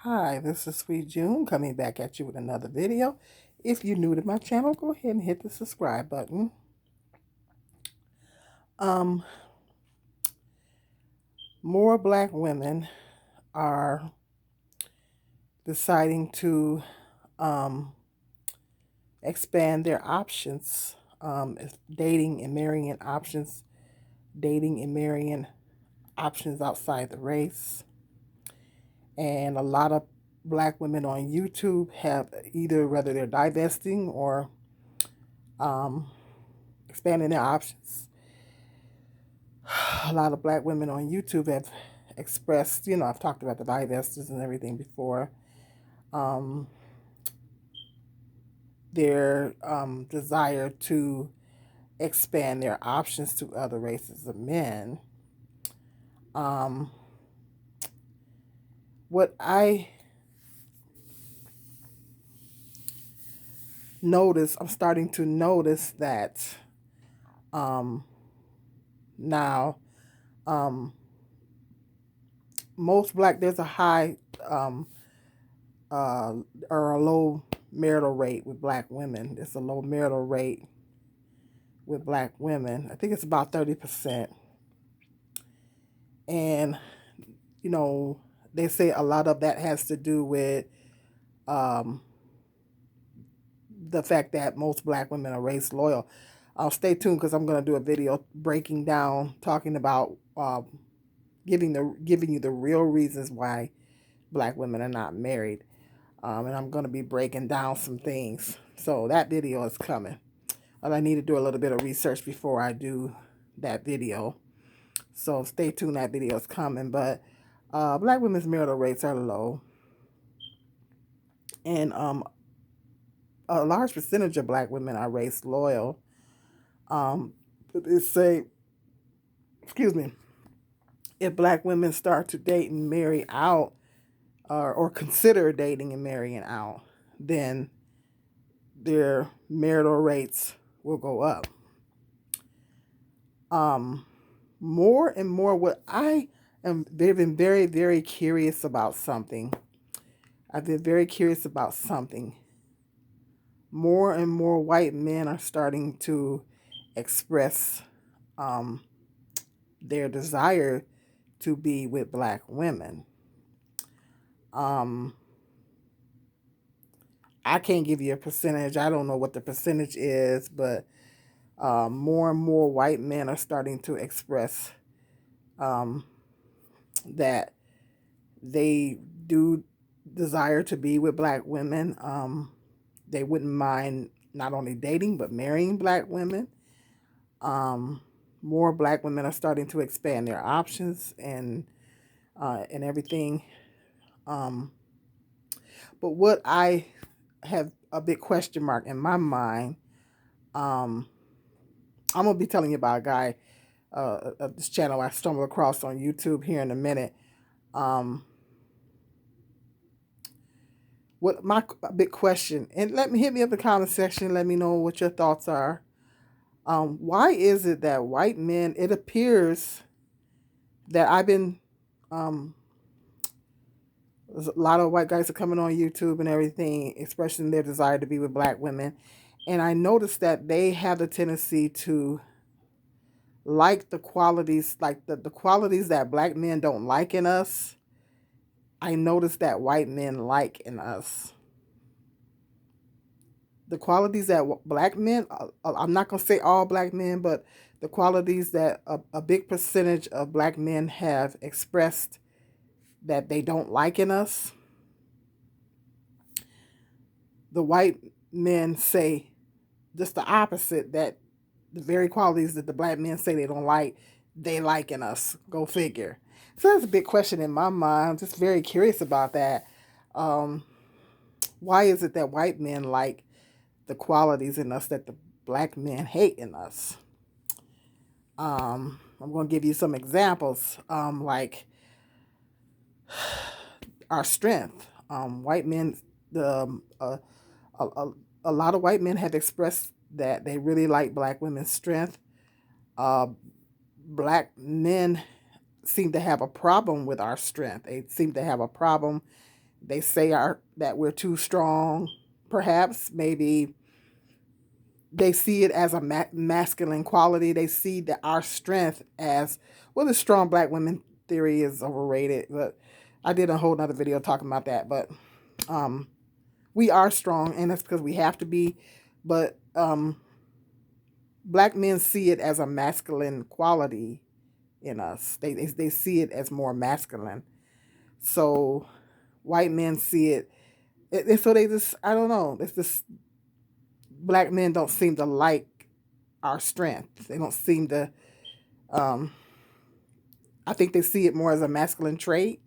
Hi, this is Sweet June coming back at you with another video. If you're new to my channel, go ahead and hit the subscribe button. Um, More black women are deciding to um, expand their options, dating and marrying options, dating and marrying options outside the race. And a lot of black women on YouTube have either whether they're divesting or um, expanding their options. A lot of black women on YouTube have expressed, I've talked about the divestors and everything before, um, their desire to expand their options to other races of men. Um, what I I'm starting to notice that um, now um, there's a high um, uh, or a low marital rate with black women. It's a low marital rate with black women. I think it's about 30%. And, you know, they say a lot of that has to do with um, the fact that most black women are race loyal. Stay tuned because I'm going to do a video breaking down, talking about giving you the real reasons why black women are not married. And I'm going to be breaking down some things. So that video is coming. But I need to do a little bit of research before I do that video. So stay tuned, that video is coming. But black women's marital rates are low. And a large percentage of black women are race loyal. They say, excuse me, if black women start to date and marry out, or consider dating and marrying out, then their marital rates will go up. More and more, they've been very, very curious about something. I've been very curious about something. More and more white men are starting to express their desire to be with black women. I can't give you a percentage. I don't know what the percentage is, but more and more white men are starting to express that they do desire to be with black women. They wouldn't mind not only dating but marrying black women. More black women are starting to expand their options and everything. But what I have a big question mark in my mind, I'm gonna be telling you about a guy of this channel I stumbled across on YouTube here in a minute. What my big question, and hit me up in the comment section. Let me know what your thoughts are. Why is it that white men? It appears that I've been. There's a lot of white guys are coming on YouTube and everything, expressing their desire to be with black women, and I noticed that they have the tendency to like the qualities, like the qualities that black men don't like in us. I noticed that white men like in us. The qualities that black men, I'm not going to say all black men, but the qualities that a big percentage of black men have expressed that they don't like in us, the white men say just the opposite, that the very qualities that the black men say they don't like, they like in us. Go figure. So that's a big question in my mind. I'm just very curious about that. Why is it that white men like the qualities in us that the black men hate in us? I'm going to give you some examples, like our strength. White men, a, a, a lot of white men have expressed that they really like black women's strength. Uh, Black men seem to have a problem with our strength. They seem to have a problem They say that we're too strong. Perhaps, maybe they see it as a masculine quality. They see that our strength as well. The strong black women theory is overrated, but I did a whole nother video talking about that. But um, we are strong, and that's because we have to be. But black men see it as a masculine quality in us. They see it as more masculine. So white men see it, and so they just, I don't know. It's just black men don't seem to like our strength. They don't seem to. Um, I think they see it more as a masculine trait.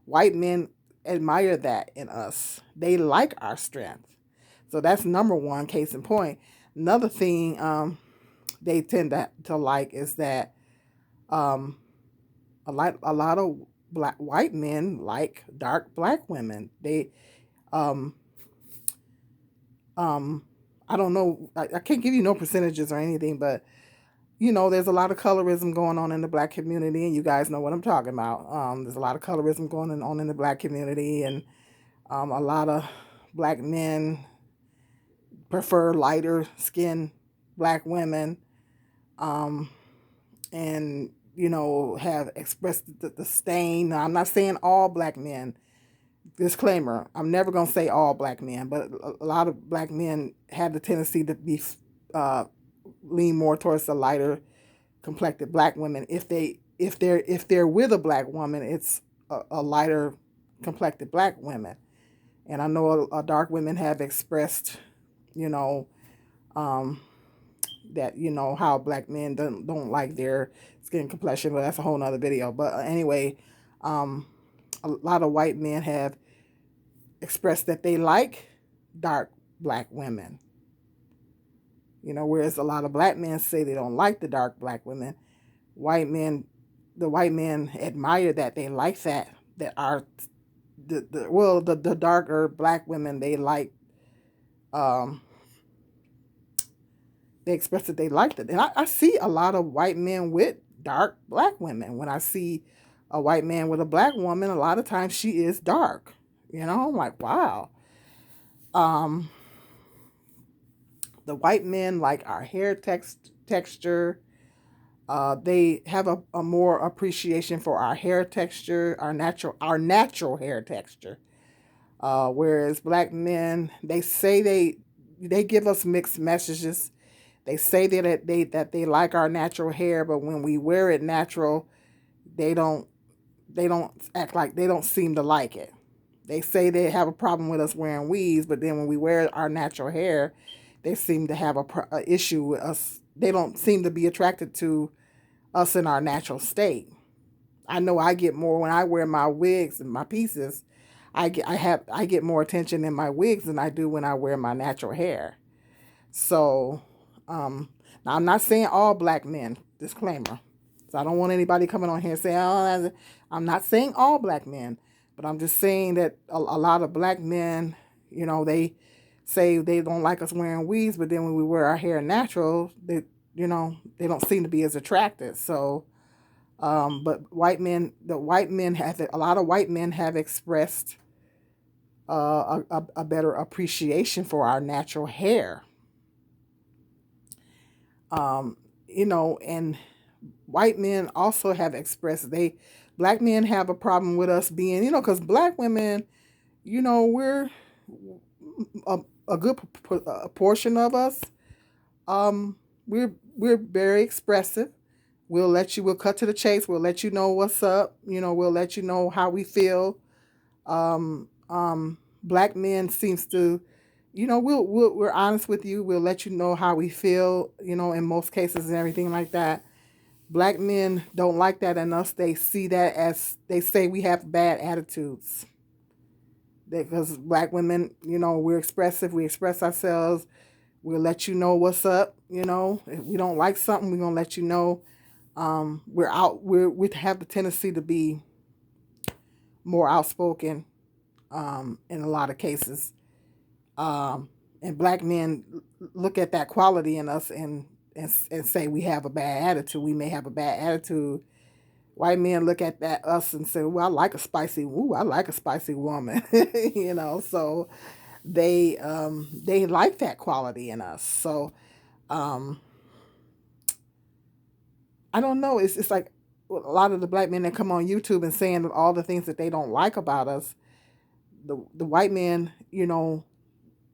White men admire that in us. They like our strength. So that's number one, case in point. Another thing they tend to like is that um, a lot of white men like dark black women. They um, um, I don't know. I can't give you no percentages or anything, but there's a lot of colorism going on in the black community, and you guys know what I'm talking about. There's a lot of colorism going on in the black community, and a lot of black men prefer lighter skinned black women, um, and have expressed the stain. Now, I'm not saying all black men. Disclaimer: I'm never gonna say all black men, but a lot of black men have the tendency to be uh, lean more towards the lighter complected black women. If they're with a black woman, it's a lighter complected black women. And I know a dark women have expressed, you know, um, that how black men don't like their skin complexion, but that's a whole nother video. But anyway, um, a lot of white men have expressed that they like dark black women. Whereas a lot of black men say they don't like the dark black women. White men, the white men admire that. They like that are the darker black women, they like, um they express that they liked it. And I see a lot of white men with dark black women. When I see a white man with a black woman, a lot of times she is dark. I'm like, wow. um the white men like our hair texture. They have a more appreciation for our hair texture, our natural hair texture. Whereas black men, they say they give us mixed messages. They say that they like our natural hair, but when we wear it natural, they don't they don't act like, they don't seem to like it. They say they have a problem with us wearing weaves, but then when we wear our natural hair, they seem to have a issue with us. They don't seem to be attracted to us in our natural state. I know I get more when I wear my wigs and my pieces. I get more attention in my wigs than I do when I wear my natural hair. So, now I'm not saying all black men. Disclaimer. So I don't want anybody coming on here saying, "Oh, I'm not saying all black men," but I'm just saying that a lot of black men, they say they don't like us wearing weaves, but then when we wear our hair natural, they don't seem to be as attracted. So, but white men have, a lot of white men have expressed a better appreciation for our natural hair. Um, and white men also have expressed, black men have a problem with us being, because black women, we're a good portion of us. We're very expressive. We'll cut to the chase. We'll let you know what's up. We'll let you know how we feel. Black men seems to, we're honest with you. We'll let you know how we feel, in most cases and everything like that. Black men don't like that in us. They see that as, they say we have bad attitudes. Because black women, we're expressive. We express ourselves. We'll let you know what's up. If we don't like something, we're gonna let you know. We have the tendency to be more outspoken, in a lot of cases. And black men look at that quality in us and say we have a bad attitude. We may have a bad attitude white men look at that us and say, "Well, I like a spicy woman," you know. So they like that quality in us. So um, I don't know. It's like a lot of the black men that come on YouTube and saying all the things that they don't like about us. The white men, you know,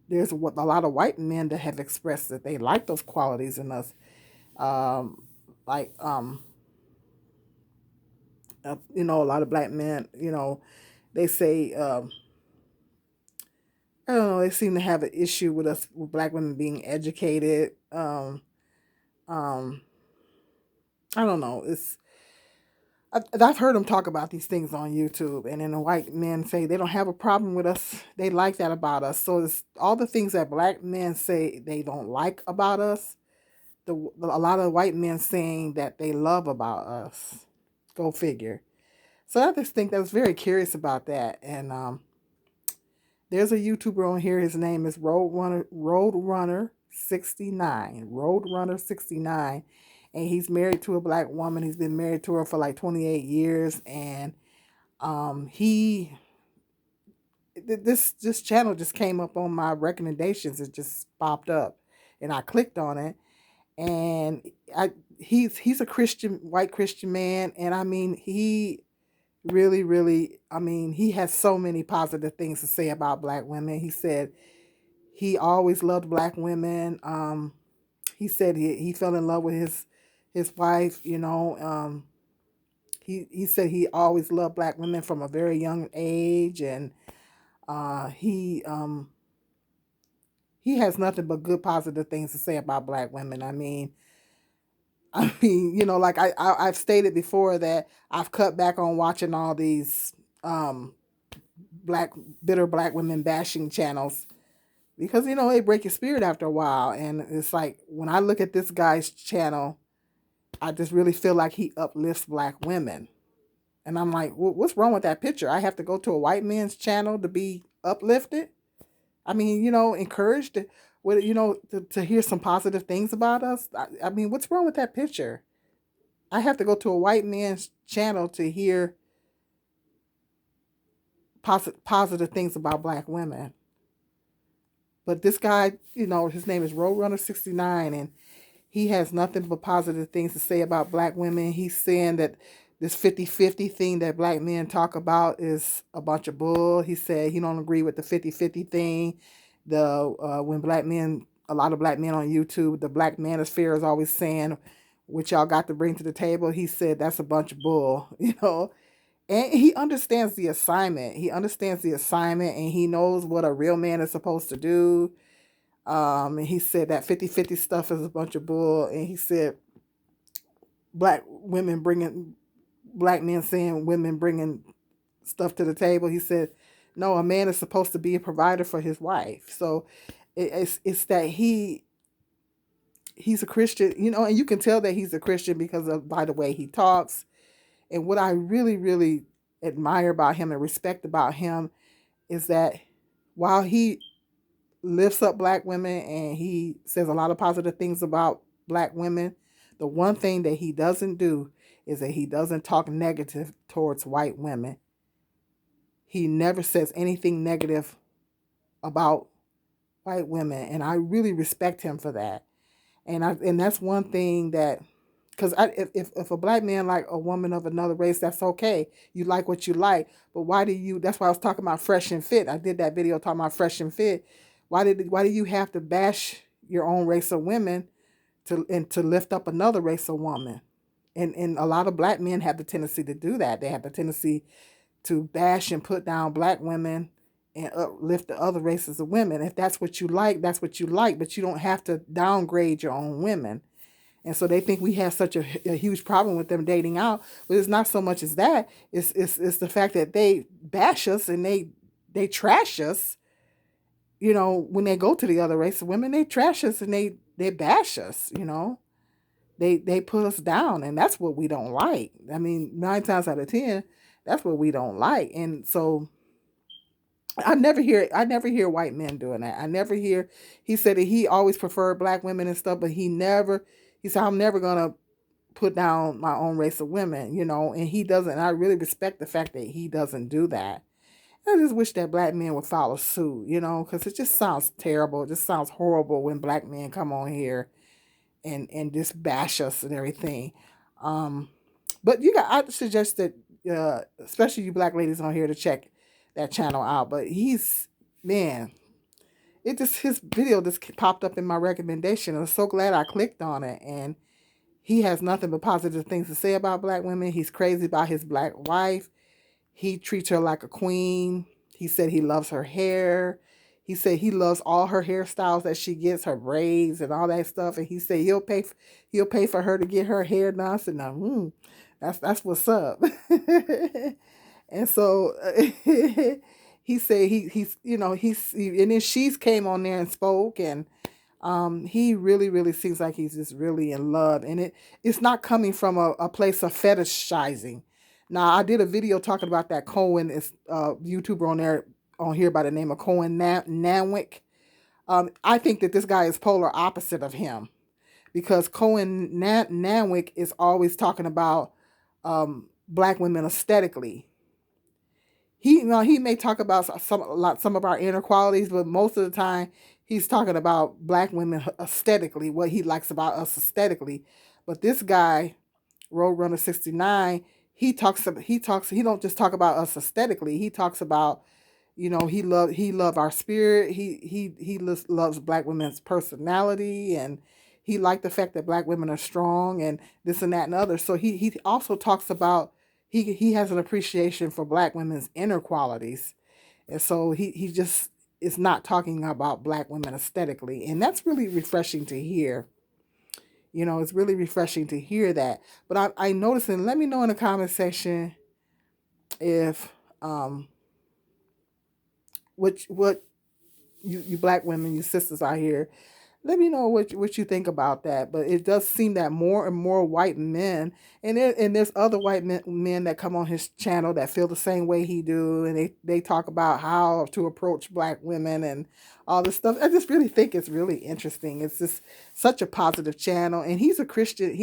there's a lot of white men that have expressed that they like those qualities in us. Um, like you know, a lot of black men, you know, they say I don't know, they seem to have an issue with us, with black women being educated. Um, I don't know. I've heard them talk about these things on YouTube, and then the white men say they don't have a problem with us. They like that about us. So it's all the things that black men say they don't like about us. A lot of white men saying that they love about us. Go figure. So I just think I was very curious about that. And there's a YouTuber on here. His name is Roadrunner 69. Roadrunner 69. And he's married to a black woman. He's been married to her for like 28 years. And he this channel just came up on my recommendations. It just popped up, and I clicked on it. And I he's a Christian, white Christian man, and I mean he really, I mean, he has so many positive things to say about black women. He said he always loved black women. He said he fell in love with his wife. You know, he said he always loved black women from a very young age, and he has nothing but good positive things to say about black women. I mean, you know, like I've stated before that I've cut back on watching all these um black bitter black women bashing channels, because you know they break your spirit after a while. And it's like when I look at this guy's channel, I just really feel like he uplifts black women, and I'm like, what's wrong with that picture? I have to go to a white man's channel to be uplifted? I mean, you know, encouraged with, you know, to hear some positive things about us. I mean, what's wrong with that picture? I have to go to a white man's channel to hear positive things about black women. But this guy, you know, his name is Roadrunner 69, and he has nothing but positive things to say about black women. He's saying that this 50-50 thing that black men talk about is a bunch of bull. He said he don't agree with the 50-50 thing. When black men, a lot of black men on YouTube, the black manosphere is always saying, what y'all got to bring to the table. He said that's a bunch of bull, you know. And he understands the assignment. He understands the assignment, and he knows what a real man is supposed to do. And he said that 50-50 stuff is a bunch of bull. And he said black men saying women bringing stuff to the table. He said, no, a man is supposed to be a provider for his wife. So it's that he's a Christian, you know, and you can tell that he's a Christian because of by the way he talks. And what I really admire about him and respect about him is that while he lifts up black women and he says a lot of positive things about black women, the one thing that he doesn't do is that he doesn't talk negative towards white women. He never says anything negative about white women, and I really respect him for that. And that's one thing that, because if a black man like a woman of another race, that's okay. You like what you like, but why do you? That's why I was talking about fresh and fit. I did that video talking about fresh and fit. Why do you have to bash your own race of women to lift up another race of woman? And a lot of black men have the tendency to do that. They have the tendency to bash and put down black women and uplift the other races of women. If that's what you like, that's what you like, but you don't have to downgrade your own women. And so they think we have such a huge problem with them dating out, but it's not so much as that. It's the fact that they bash us and they trash us. You know, when they go to the other race of women, they trash us and they bash us. You know, they put us down, and that's what we don't like. I mean, 9 times out of 10, that's what we don't like. And so I never hear white men doing that. I never hear. He said that he always preferred black women and stuff, but he said, I'm never gonna put down my own race of women, and he doesn't. And I really respect the fact that he doesn't do that. I just wish that black men would follow suit, because it just sounds terrible. It just sounds horrible when black men come on here and just bash us and everything. Um, but I suggest that, especially you black ladies on here, to check that channel out. But man, his video just popped up in my recommendation. I'm so glad I clicked on it, and he has nothing but positive things to say about black women. He's crazy about his black wife. He treats her like a queen. He said he loves her hair. He said he loves all her hairstyles that she gets, her braids and all that stuff. And he said he'll pay for her to get her hair done. I said, now, that's what's up. And so he said and then she's came on there and spoke, and he really, really seems like he's just really in love, and it's not coming from a place of fetishizing. Now, I did a video talking about that Cohen is YouTuber on here by the name of Cohen Nanwick. I think that this guy is polar opposite of him, because Cohen Nanwick is always talking about black women aesthetically. He may talk about some of our inner qualities, but most of the time he's talking about black women aesthetically, what he likes about us aesthetically. But this guy, Roadrunner 69, he don't just talk about us aesthetically. He talks about, he love our spirit. He loves black women's personality, and he liked the fact that black women are strong and this and that and other. So he also talks about, he has an appreciation for black women's inner qualities. And so he just is not talking about black women aesthetically. And that's really refreshing to hear. It's really refreshing to hear that. But I noticed, and let me know in the comment section if what you black women, you sisters out here, let me know what you think about that. But it does seem that more and more white men, and there's other white men that come on his channel that feel the same way he do, and they talk about how to approach black women and all this stuff. I just really think it's really interesting. It's just such a positive channel, and he's a Christian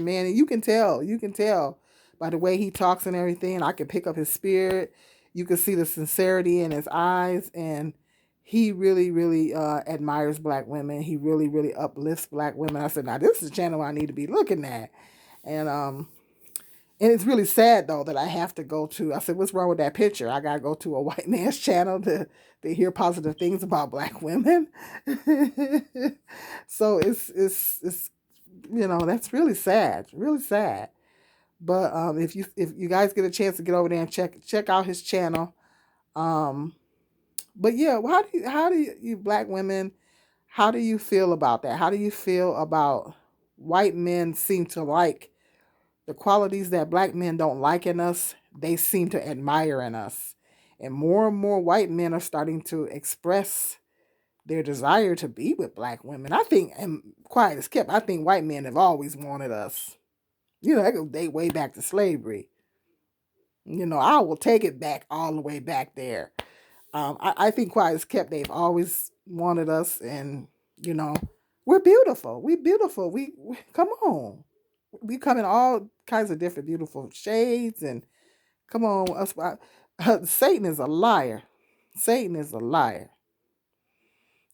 man, and you can tell by the way he talks and everything. I can pick up his spirit. You can see the sincerity in his eyes, and he really, really admires black women. He really, really uplifts black women. I said, now this is a channel I need to be looking at. And it's really sad though that I have to go to. I said, what's wrong with that picture? I gotta go to a white man's channel to hear positive things about black women. So it's that's really sad, really sad. But if you guys get a chance to get over there and check out his channel. But yeah, how do you black women, how do you feel about that? How do you feel about white men seem to like the qualities that black men don't like in us? They seem to admire in us. And more white men are starting to express their desire to be with black women. I think, and quiet as kept, I think white men have always wanted us. That goes way back to slavery. I will take it back all the way back there. I think quiet as kept, they've always wanted us, and we're beautiful. We beautiful. We come on. We come in all kinds of different beautiful shades, and come on, us. Satan is a liar. Satan is a liar.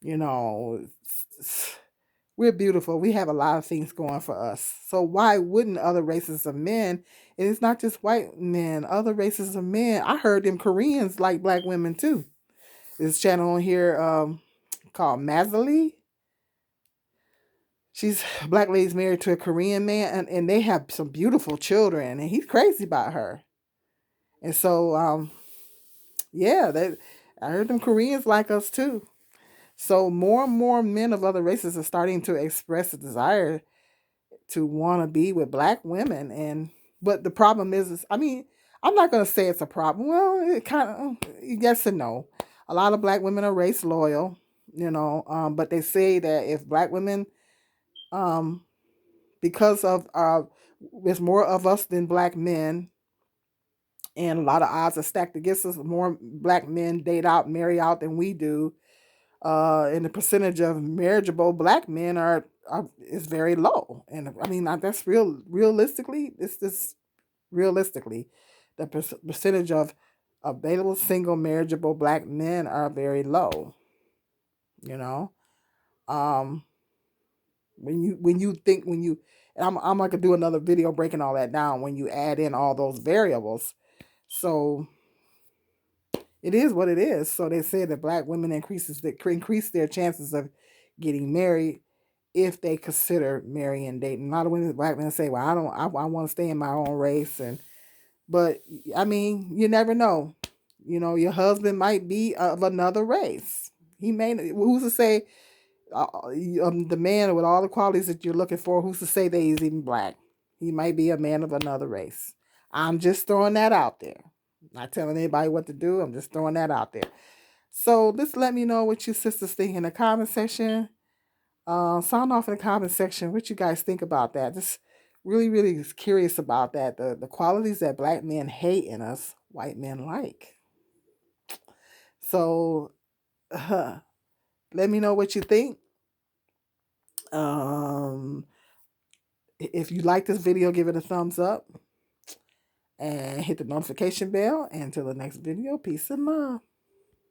You know, we're beautiful. We have a lot of things going for us. So why wouldn't other races of men? And it's not just white men. Other races of men. I heard them Koreans like black women too. This channel on here called Mazali. She's a black lady's married to a Korean man, and they have some beautiful children, and he's crazy about her. And so, yeah, I heard them Koreans like us too. So more and more men of other races are starting to express a desire to want to be with black women, but the problem is I mean, I'm not going to say it's a problem. Well, it kind of yes and no. A lot of black women are race loyal, but they say that if black women, um, because of there's more of us than black men, and a lot of odds are stacked against us. More black men date out, marry out than we do. And the percentage of marriageable black men are is very low. And I mean, that's realistically, it's just realistically, the percentage of available single marriageable black men are very low. You know, um, when you think when you, and I'm gonna do another video breaking all that down when you add in all those variables. So it is what it is. So they say that black women increase their chances of getting married if they consider marrying and dating. A lot of women, black men say, "Well, I want to stay in my own race," but I mean, you never know. You know, your husband might be of another race. He may. Who's to say? The man with all the qualities that you're looking for, who's to say that he's even black? He might be a man of another race. I'm just throwing that out there. Not telling anybody what to do. I'm just throwing that out there. So just let me know what you sisters think in the comment section. Sound off in the comment section what you guys think about that. Just really, really curious about that. The qualities that black men hate in us, white men like. So let me know what you think. Um, if you like this video, give it a thumbs up and hit the notification bell. And until the next video, peace and love.